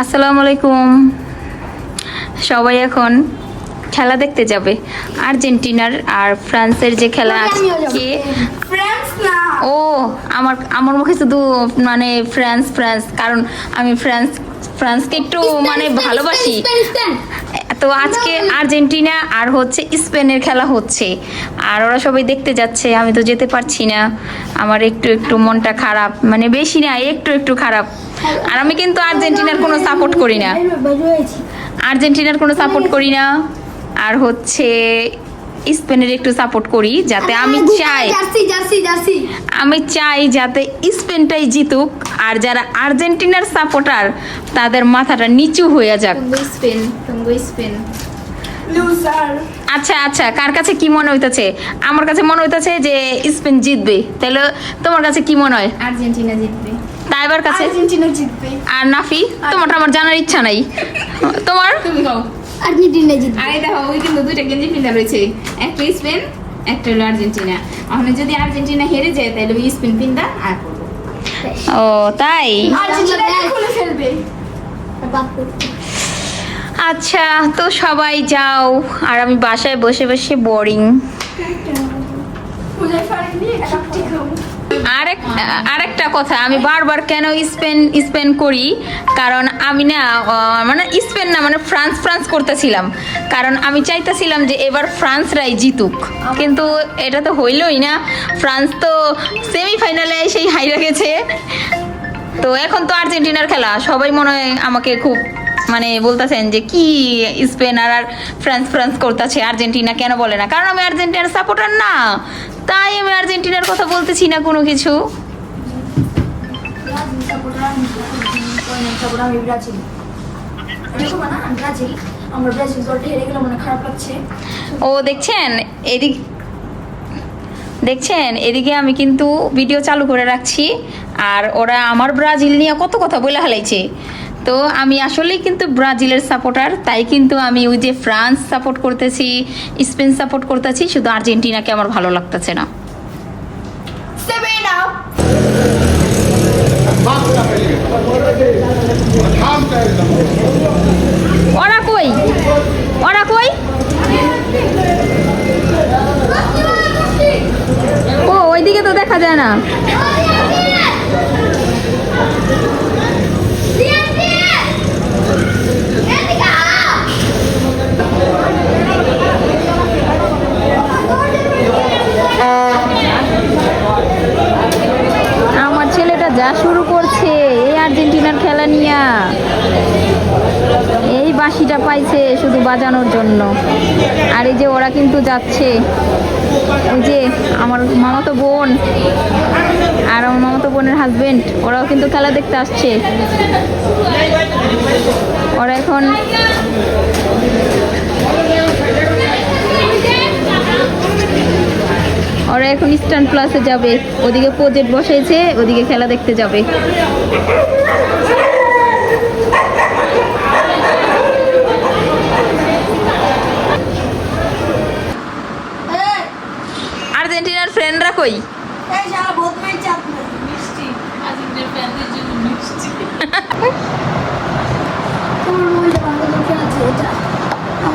আসসালামু আলাইকুম। সবাই এখন খেলা দেখতে যাবে আর্জেন্টিনার আর ফ্রান্সের যে খেলা আজকে। ও আমার আমার মুখে শুধু মানে ফ্রান্স ফ্রান্স, কারণ আমি ফ্রান্সকে একটু মানে ভালোবাসি। তো আজকে আর্জেন্টিনা আর হচ্ছে স্পেনের খেলা হচ্ছে, আর ওরা সবাই দেখতে যাচ্ছে, আমি তো যেতে পারছি না। আমার একটু একটু মনটা খারাপ, মানে বেশি না, একটু একটু খারাপ। আর আমি কিন্তু আর্জেন্টিনার কোনো সাপোর্ট করি না, আর্জেন্টিনার কোনো সাপোর্ট করি না, আর হচ্ছে স্পেনের একটু সাপোর্ট করি, যাতে আমি চাই যাতে স্পেনটাই জিতুক, আর যারা আর্জেন্টিনার সাপোর্টার তাদের মাথাটা নিচু হয়ে যাক। আচ্ছা আচ্ছা, কার কাছে কি মনে হইতেছে? আমার কাছে মনে হইতেছে যে স্পেন জিতবে। তাহলে তোমার কাছে কি মনে হয়? আর্জেন্টিনা জিতবে। তাইবার কাছে আর্জেন্টিনা জিতবে। আর নাফি, তোমারটা আমার জানার ইচ্ছা নাই। তোমার? তুমি কও। আর্জেন্টিনা জিতবে। আরে দেখো, ওই কিন্তু দুইটা গেঞ্জি পিন্ধা রয়েছে, একটা স্পেন একটা হলো আর্জেন্টিনা। এখন যদি আর্জেন্টিনা হেরে যায় তাহলে ওই স্পেন পিন্ধা আর করবো। ও তাই? আর্জেন্টিনা খুলে ফেলবে। আচ্ছা, তো সবাই যাও, আর আমি বাসায় বসে বসে বোরিং। আরেকটা কথা, আমি বারবার কেন স্পেন স্পেন করি, কারণ আমি না মানে স্পেন না, মানে ফ্রান্স ফ্রান্স করতেছিলাম, কারণ আমি চাইতেছিলাম যে এবার ফ্রান্সরাই জিতুক, কিন্তু এটা তো হইলই না। ফ্রান্স তো সেমিফাইনালে সেই হাইরা গেছে। তো এখন তো আর্জেন্টিনার খেলা, সবাই মনে হয় আমাকে খুব মানে বলতেছেন যে কি স্পেন আর ফ্রান্স ফ্রান্স করতেছে, আর্জেন্টিনা কেন বলে না, কারণ আমি আর্জেন্টিনার সাপোর্টার না, তাই আমি আর্জেন্টিনার কথা বলতেছি না কোনো কিছু। ও দেখছেন এদিকে আমি কিন্তু ভিডিও চালু করে রাখছি, আর ওরা আমার ব্রাজিল নিয়ে কত কথা বলে হালাইছে। তো আমি আসলেই কিন্তু ব্রাজিলের সাপোর্টার, তাই কিন্তু আমি ওই যে ফ্রান্স সাপোর্ট করতেছি, স্পেন সাপোর্ট করতেছি, শুধু আর্জেন্টিনাকে আমার ভালো লাগতেছে না। ওরা কই ওরা কই ও ওইদিকে তো দেখা যায় না। আমার ছেলেটা যা শুরু করছে এই আর্জেন্টিনার খেলা নিয়ে, এই বাঁশিটা পাইছে শুধু বাজানোর জন্য। আর এই যে ওরা কিন্তু যাচ্ছে, ওই যে আমার মামাতো বোন আর আমার মামাতো বোনের হাজবেন্ড, ওরাও কিন্তু খেলা দেখতে আসছে। ওরা এখন স্ট্যান্ড প্লাসে যাবে, ওদিকে প্রজেক্ট বসাইছে, ওদিকে খেলা দেখতে যাবে। আর্জেন্টিনার ফ্রেন্ডরা কই?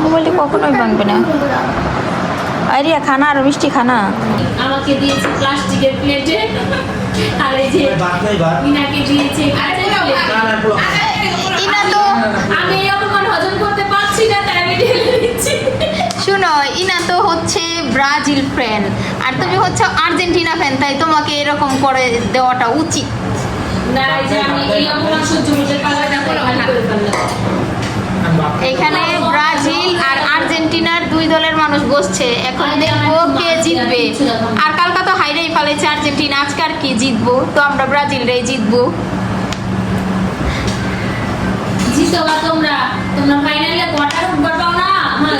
মোবাইলটা কখনোই ভাঙবে না। আইরিয়া খানা আর মিষ্টি খানা আমাকে দিয়েছে প্লাস্টিকের প্লেটে, আর এই যে মিনাকে দিয়েছে কাঁচের প্লেটে। ইনা তো আমি এই অপমান হজম করতে পারছি না, তাই আমি ঢেলে দিচ্ছি। শুনো, ইনা তো হচ্ছে ব্রাজিল ফ্যান আর তুমি হচ্ছে আর্জেন্টিনা ফ্যান, তাই তোমাকে এরকম করে দেওয়াটা উচিত না। এই যে আমি এই অপমান সহ্য করতে পারলাম না, করে ফেললাম। এখানে ব্রাজিল আর আর্জেন্টিনার দুই দলের মানুষ বসছে, এখন দেখবো কে জিতবে। আর কালকা তো হাইরেই ফেলেছে আর্জেন্টিনা, আজকে আর কি জিতবো, তো আমরা ব্রাজিলরাই জিতবো। জিতবা তোমরা, তোমরা ফাইনালে কোয়ার্টার উঠবা পাও না,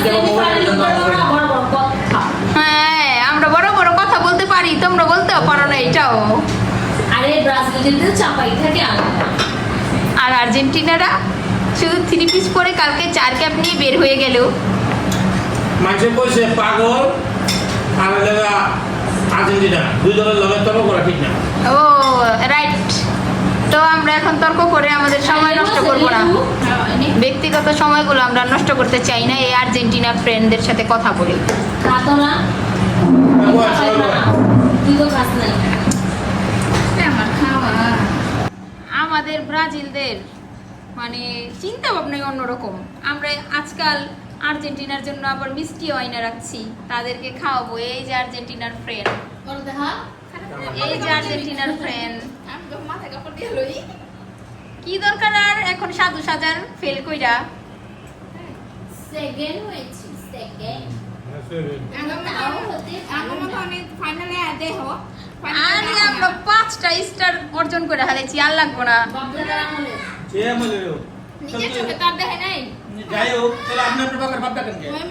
সেমিফাইনালে উঠবা পাও না, বড় বড় কথা। হ্যাঁ, আমরা বড় বড় কথা বলতে পারি, তোমরা বলতেও পারো না এটাও। আরে ব্রাজিল যদি চাপাই থাকে আর আর্জেন্টিনারা শুধু 3 পিস পরে কালকে 4 ক্যাপ নিয়ে বের হয়ে গেল। মাঝে কইছে পাগল আর আর্জেন্টিনা দুই দলের লগে তর্ক করা ঠিক না। ও রাইট, তো আমরা এখন তর্ক করে আমাদের সময় নষ্ট করবো না। হ্যাঁ, এনে। ব্যক্তিগত সময়গুলো আমরা নষ্ট করতে চাই না এই আর্জেন্টিনা ফ্রেন্ডদের সাথে কথা বলে। এটা আমার খাওয়া। আমাদের ব্রাজিলদের মানে চিন্তা ভাবনাই অন্যরকম। আমরা আজকাল আর্জেন্টিনার জন্য আবার মিষ্টি আইনা রাখছি, তাদেরকে খাওয়াবো। এই যে আর্জেন্টিনার ফ্রেন্ড, এই যে আর্জেন্টিনার ফ্রেন্ড। আমি তো মাথায় কাপড় দিয়ে লই। কি দরকার আর এখন সাধু সাজার ফেল কইরা। আমার মতো অনেক ফাইনালে দেহ। আরে আমরা 5টা স্টার অর্জন করে হারাইছি, আর লাগবো না। কে বলে নিজের চোখে তার দেখে নাই। যাই হোক তাহলে আপনি আপনার বাবার ভাবটা কেন ওই